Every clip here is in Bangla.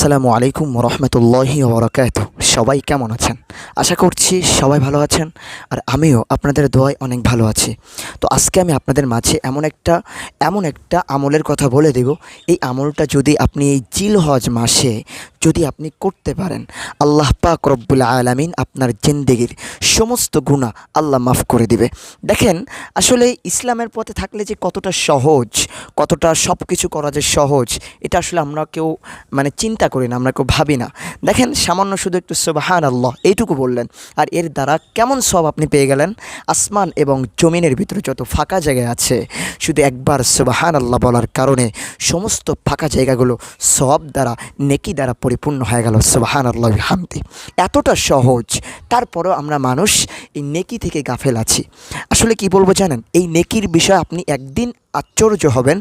আসসালামু আলাইকুম রহমতুল্লাহি ওবরাকাতুহু। সবাই কেমন আছেন? আশা করছি সবাই ভালো আছেন, আর আমিও আপনাদের দোয়ায় অনেক ভালো আছি। তো আজকে আমি আপনাদের মাঝে এমন একটা আমলের কথা বলে দেব। এই আমলটা যদি আপনি এই জিলহজ মাসে যদি আপনি করতে পারেন, আল্লাহ পাক রব্বুল আলামিন আপনার জিন্দেগির সমস্ত গুনাহ আল্লাহ মাফ করে দিবে। দেখেন, আসলে ইসলামের পথে থাকলে যে কতটা সহজ, কতটা সব কিছু করা যে সহজ, এটা আসলে আমরা কেউ চিন্তা করি না, আমরা কেউ ভাবি না। দেখেন, সামান্য শুধু একটু সুবহানাল্লাহ এইটুকু বললেন, আর এর দ্বারা কেমন সব আপনি পেয়ে গেলেন। আসমান এবং জমিনের ভিতরে যত ফাঁকা জায়গা আছে, শুধু একবার সুবহানাল্লাহ বলার কারণে সমস্ত ফাঁকা জায়গাগুলো সব দ্বারা, নেকি দ্বারা পরিপূর্ণ হয়ে গেল। সুবহানাল্লাহ বিহামদি। এতটা সহজ, তারপরেও আমরা মানুষ এই নেকি থেকে গাফেল আছি। আসলে কি বলবো জানেন, এই নেকির বিষয়ে আপনি একদিন আশ্চর্য হবেন,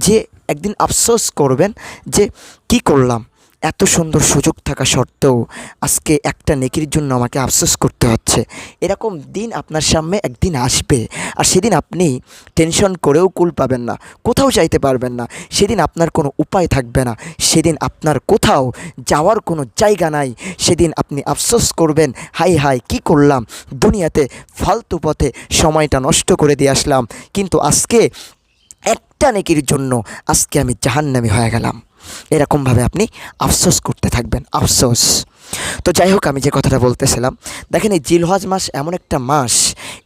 যে একদিন আফসোস করবেন যে কি করলাম, এত সুন্দর সুযোগ থাকা সত্ত্বেও আজকে একটা নেকির জন্য আমাকে আফসোস করতে হচ্ছে। এরকম দিন আপনার সামনে একদিন আসবে, আর সেদিন আপনি টেনশন করেও কুল পাবেন না, কোথাও যাইতে পারবেন না, সেদিন আপনার কোনো উপায় থাকবে না, সেদিন আপনার কোথাও যাওয়ার কোনো জায়গা নাই। সেদিন আপনি আফসোস করবেন, হাই হাই কি করলাম, দুনিয়াতে ফালতু পথে সময়টা নষ্ট করে দিয়ে আসলাম, কিন্তু আজকে একটা নেকির জন্য আজকে আমি জাহান্নামী হয়ে গেলাম। এরকমভাবে আপনি আফসোস করতে থাকবেন, আফসোস। তো যাই হোক, আমি যে কথাটা বলতেছিলাম, দেখেন এই জিলহজ মাস এমন একটা মাস,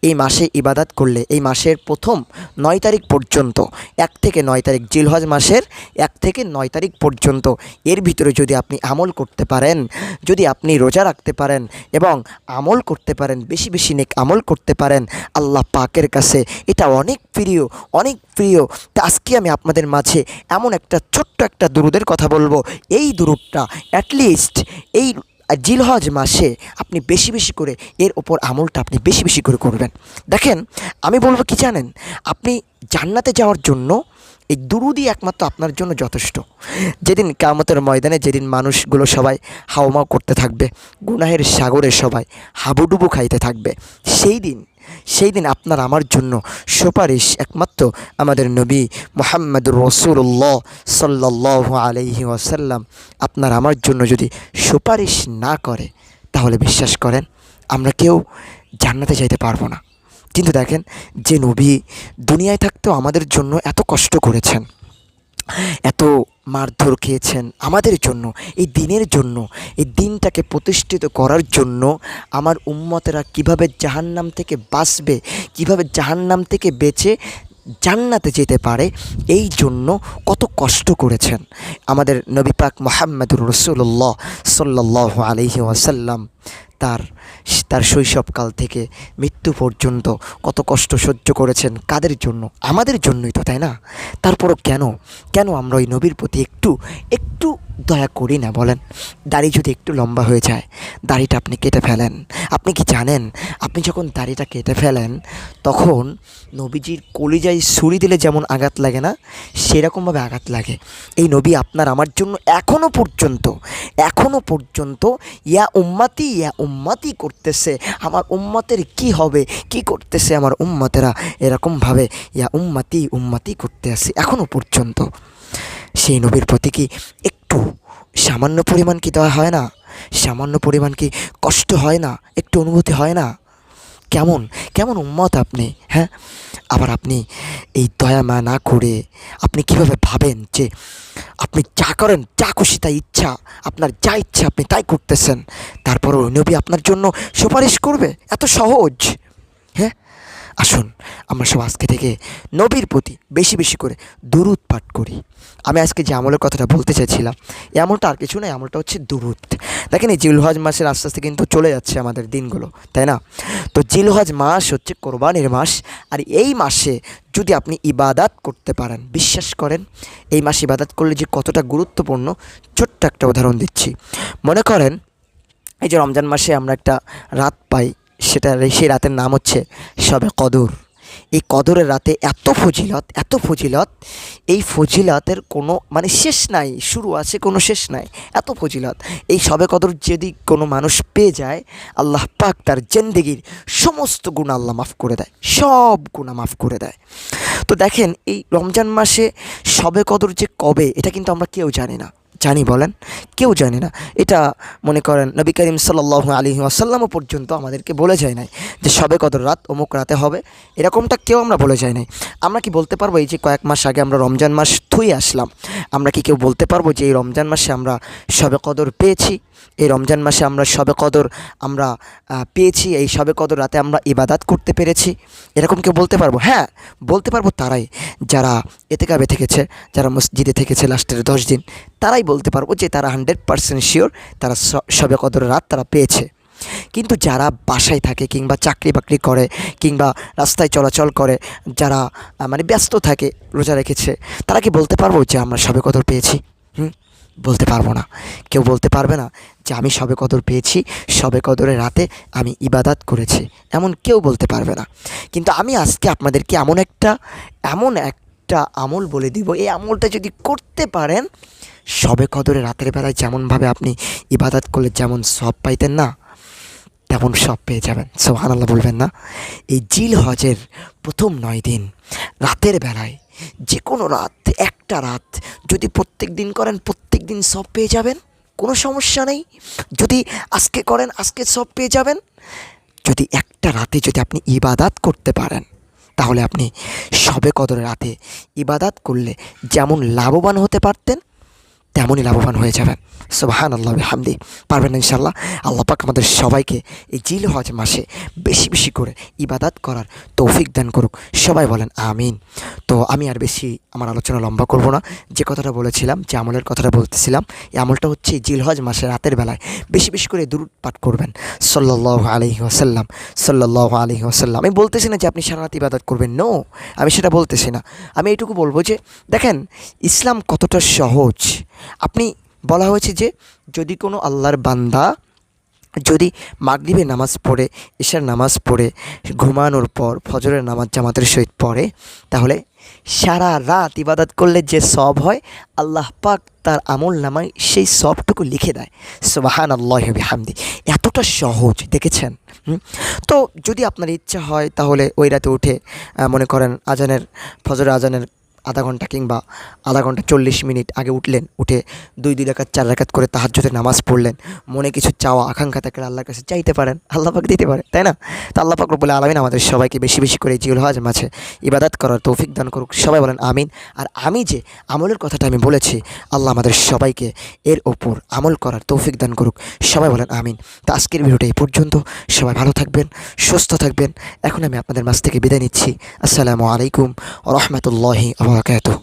এই মাসে ইবাদত করলে এই মাসের প্রথম 9 তারিখ পর্যন্ত, 1 থেকে 9 তারিখ, জিলহজ মাসের 1 থেকে 9 তারিখ পর্যন্ত এর ভিতরে যদি আপনি আমল করতে পারেন, যদি আপনি রোজা রাখতে পারেন এবং আমল করতে পারেন, বেশি বেশি নেক আমল করতে পারেন, আল্লাহ পাকের কাছে এটা অনেক প্রিয়, অনেক প্রিয়। তা আজকে আমি আপনাদের মাঝে এমন একটা ছোট্ট একটা দুরুদের কথা বলবো। এই দুরুদটা অ্যাটলিস্ট এই জিলহজ মাসে আপনি বেশি বেশি করে এর ওপর আমলটা আপনি বেশি বেশি করে করবেন। দেখেন, আমি বলবো কি জানেন, আপনি জান্নাতে যাওয়ার জন্য এই দুরুদই একমাত্র আপনার জন্য যথেষ্ট। যেদিন কিয়ামতের ময়দানে, যেদিন মানুষগুলো সবাই হাওমাও করতে থাকবে, গুনাহের সাগরে সবাই হাবুডুবু খাইতে থাকবে, সেই দিন আপনার আমার জন্য সুপারিশ একমাত্র আমাদের নবী মুহাম্মদুর রাসূলুল্লাহ সাল্লাল্লাহু আলাইহি ওয়াসাল্লাম আপনার আমার জন্য যদি সুপারিশ না করে, তাহলে বিশ্বাস করেন আমরা কেউ জান্নাতে যাইতে পারবো না। কিন্তু দেখেন, যে নবী দুনিয়ায় থাকতেও আমাদের জন্য এত কষ্ট করেছেন, এত মারধর খেয়েছেন আমাদের জন্য, এই দিনের জন্য, এই দিনটাকে প্রতিষ্ঠিত করার জন্য, আমার উম্মতেরা কিভাবে জাহান্নাম থেকে বাঁচবে, কিভাবে জাহান্নাম থেকে বেঁচে জান্নাতে যেতে পারে, এই জন্য কত কষ্ট করেছেন আমাদের নবী পাক মুহাম্মদুর রাসূলুল্লাহ সাল্লাল্লাহু আলাইহি ওয়াসাল্লাম। তার শৈশবকাল থেকে মৃত্যু পর্যন্ত কত কষ্ট সহ্য করেছেন, কাদের জন্য? আমাদের জন্যই তো, তাই না? তারপরও কেন আমরা ওই নবীর প্রতি একটু দয়া করি না বলেন? দাড়ি যদি একটু লম্বা হয়ে যায়, দাড়িটা আপনি কেটে ফেলেন। আপনি কি জানেন, আপনি যখন দাড়িটা কেটে ফেলেন, তখন নবীজির কলিজায় ছুরি দিলে যেমন আঘাত লাগে না, সেরকমভাবে আঘাত লাগে। এই নবী আপনার আমার জন্য এখনও পর্যন্ত ইয়া উম্মতি করতেছে। আমার উম্মতের কি হবে, কি করতেছে আমার উম্মতেরা, এরকমভাবে ইয়া উম্মতি করতে আসে এখনও পর্যন্ত। সেই নবীর প্রতি কি একটু সামান্য পরিমাণ কি দয়া হয় না? সামান্য পরিমাণ কি কষ্ট হয় না? একটু অনুভূতি হয় না? কেমন উম্মত আপনি, হ্যাঁ? আবার আপনি এই দয়া মায়া না করে আপনি কিভাবে ভাবেন যে আপনি যা করেন, যা খুশি তাই ইচ্ছা, আপনার যা ইচ্ছা আপনি তাই করতেছেন, তারপরও নবী আপনার জন্য সুপারিশ করবে? এত সহজ, হ্যাঁ? আসুন আমরা সব আজকে থেকে নবীর প্রতি বেশি বেশি করে দুরূদ পাঠ করি। আমি আজকে যে আমলের কথাটা বলতে চাইছিলাম, এই আমলটা আর কিছু নয়, আমলটা হচ্ছে দুরূদ। দেখেন, এই জিলহজ মাসের আস্তে আস্তে কিন্তু চলে যাচ্ছে আমাদের দিনগুলো, তাই না? তো জিলহজ মাস হচ্ছে কোরবানির মাস, আর এই মাসে যদি আপনি ইবাদত করতে পারেন, বিশ্বাস করেন এই মাসে ইবাদত করলে যে কতটা গুরুত্বপূর্ণ, ছোট্ট একটা উদাহরণ দিচ্ছি। মনে করেন এই যে রমজান মাসে আমরা একটা রাত পাই, সেই রাতের নাম হচ্ছে শবে কদর। এই কদরের রাতে এত ফজিলত, এই ফজিলতের কোনো শেষ নাই, শুরু আছে কোনো শেষ নাই, এত ফজিলত। এই শবে কদর যদি কোনো মানুষ পেয়ে যায়, আল্লাহ পাক তার জিন্দেগির সমস্ত গুনাহ আল্লাহ মাফ করে দেয়, সব গুনাহ মাফ করে দেয়। তো দেখেন, এই রমজান মাসে শবে কদর যে কবে, এটা কিন্তু আমরা কেউ জানি না। জানি বলেন? কেউ জানে না। এটা মনে করেন নবী করিম সাল্লাল্লাহু আলাইহি ওয়াসাল্লামও পর্যন্ত আমাদেরকে বলে যায় নাই যে শবে কদর রাত অমুক রাতে হবে, এরকমটা কেউ আমরা বলে যায় নাই। আমরা কি বলতে পারবো এই যে কয়েক মাস আগে আমরা রমজান মাস থুয়ে আসলাম, আমরা কি কেউ বলতে পারবো যে এই রমজান মাসে আমরা শবে কদর পেয়েছি? এই রমজান মাসে আমরা শবে কদর আমরা পেয়েছি, এই শবে কদর রাতে আমরা ইবাদাত করতে পেরেছি, এরকম কেউ বলতে পারবো? হ্যাঁ, বলতে পারবো তারাই যারা এতেকাবে থেকেছে, যারা মসজিদে থেকেছে লাস্টের 10 দিন, তারাই বলতে পারবো যে তারা 100% শিওর তারা শবে কদর রাত তারা পেয়েছে। কিন্তু যারা বাসায় থাকে কিংবা চাকরি বাকরি করে কিংবা রাস্তায় চলাচল করে, যারা মানে ব্যস্ত থাকে, রোজা রেখেছে, তারা কি বলতে পারবো যে আমরা শবে কদর পেয়েছি? বলতে পারবো না। কেউ বলতে পারবে না যে আমি শবে কদর পেয়েছি, শবে কদরের রাতে আমি ইবাদাত করেছি, এমন কেউ বলতে পারবে না। কিন্তু আমি আজকে আপনাদেরকে এমন একটা আমল বলে দিব, এই আমলটা যদি করতে পারেন, শবে কদরের রাতের বেলায় যেমনভাবে আপনি ইবাদাত করলে যেমন সব পাইতেন না, তেমন সব পেয়ে যাবেন। সুবহানাল্লাহ বলবেন না? এই জিল হজের প্রথম 9 দিন রাতের বেলায় যে কোনো রাত, একটা রাত যদি প্রত্যেক দিন করেন, প্রত্যেক দিন সব পেয়ে যাবেন, কোনো সমস্যা নেই। যদি আজকে করেন, আজকে সব পেয়ে যাবেন। যদি একটা রাতে যদি আপনি ইবাদাত করতে পারেন, তাহলে আপনি শবে কদরের রাতে ইবাদাত করলে যেমন লাভবান হতে পারতেন, তেমনই লাভবান হয়ে যাবেন। সুবহানাল্লাহ ওয়া বিহামদি। পারবেন না ইনশাআল্লাহ? আল্লাহ পাক আমাদের সবাইকে এই জিল হজ মাসে বেশি বেশি করে ইবাদাত করার তৌফিক দান করুক। সবাই বলেন আমিন। তো আমি আর বেশি আমার আলোচনা লম্বা করব না। যে কথাটা বলেছিলাম, যে আমলের কথাটা বলতেছিলাম, এই আমলটা হচ্ছে জিল হজ মাসে রাতের বেলায় বেশি বেশি করে দুরূদ পাঠ করবেন সাল্লাল্লাহু আলাইহি ওয়াসাল্লাম, সাল্লাল্লাহু আলাইহি ওয়াসাল্লাম। আমি বলতেছি না যে আপনি সারা রাত ইবাদত করবেন, নো, আমি সেটা বলতেছি না। আমি এইটুকু বলবো যে দেখেন ইসলাম কতটা সহজ। আপনি বলা হয়েছে যে যদি কোনো আল্লাহর বান্দা যদি মাগরিবের নামাজ পড়ে, ইশার নামাজ পড়ে, ঘুমানোর পর ফজরের নামাজ জামাতের সহিত পড়ে, তাহলে সারা রাত ইবাদত করলে যে সব হয়, আল্লাহ পাক তার আমল নামায় সেই সবটুকু লিখে দেয়। সুবহানাল্লাহি ওয়া বিহামদি। এতটা সহজ, দেখেছেন? তো যদি আপনার ইচ্ছা হয় তাহলে ওই রাতে উঠে মনে করেন ফজরের আজানের আধা ঘন্টা কিংবা আধা ঘন্টা 40 মিনিট আগে উঠলেন, উঠে 2 রাকাত 4 রাকাত করে তাহাজ্জুদের নামাজ পড়লেন, মনে কিছু চাওয়া আকাঙ্ক্ষা থাকলে আল্লাহর কাছে চাইতে পারেন, আল্লাহ পাক দিতে পারে, তাই না? তো আল্লাহ পাক রব্বুল আলামিন আমাদের সবাইকে বেশি বেশি করে জিল হজ মাসে ইবাদত করার তৌফিক দান করুক। সবাই বলেন আমিন। আর আমি যে আমলের কথাটা আমি বলেছি, আল্লাহ আমাদের সবাইকে এর ওপর আমল করার তৌফিক দান করুক। সবাই বলেন আমিন। তো আজকের ভিডিওটা এই পর্যন্ত। সবাই ভালো থাকবেন, সুস্থ থাকবেন। এখন আমি আপনাদের মাঝ থেকে বিদায় নিচ্ছি। আসসালামু আলাইকুম ওয়া রাহমাতুল্লাহি ওয়া বারাকাতুহু।